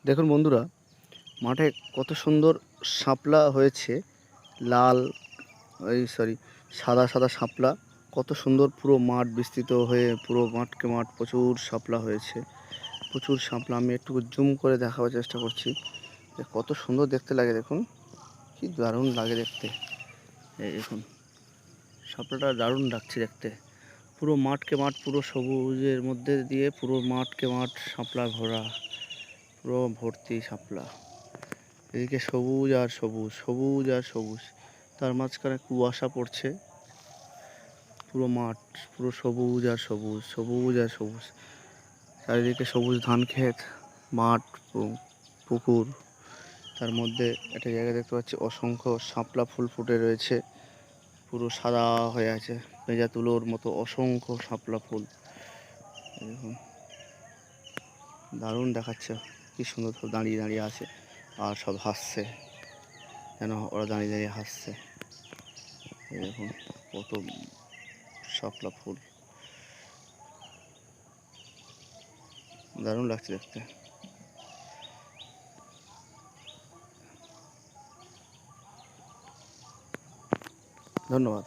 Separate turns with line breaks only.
দেখুন বন্ধুরা, মাঠে কত সুন্দর শাপলা হয়েছে। লাল, সাদা সাদা শাপলা। কত সুন্দর পুরো মাঠ বিস্তৃত হয়ে পুরো মাঠকে মাঠ প্রচুর শাপলা হয়েছে। প্রচুর শাপলা। আমি একটু জুম করে দেখাবার চেষ্টা করছি। কত সুন্দর দেখতে লাগে, দেখুন কি দারুণ লাগে দেখতে। এই দেখুন, শাপলাটা দারুণ লাগছে দেখতে। পুরো মাঠকে মাঠ, পুরো সবুজের মধ্যে দিয়ে পুরো মাঠকে মাঠ শাপলা ভরা, পুরো ভর্তি শাপলা। এদিকে সবুজ আর সবুজ, সবুজ আর সবুজ, তার মাঝখানে কুয়াশা পড়ছে। পুরো মাঠ পুরো সবুজ আর সবুজ, সবুজ আর সবুজ। চারিদিকে সবুজ ধান ক্ষেত, মাঠ, পুকুর। তার মধ্যে একটা জায়গা দেখতে পাচ্ছি অসংখ্য শাপলা ফুল ফুটে রয়েছে। পুরো সাদা হয়ে আছে, ভেজা তুলোর মতো অসংখ্য শাপলা ফুল। দেখুন, দারুণ দেখাচ্ছে। কি সুন্দর সব দাঁড়িয়ে দাঁড়িয়ে আছে আর সব হাসছে, যেন ওরা দাঁড়িয়ে দাঁড়িয়ে হাসছে। এই দেখুন কত শাপলা ফুল, দারুণ লাগছে দেখতে। ধন্যবাদ।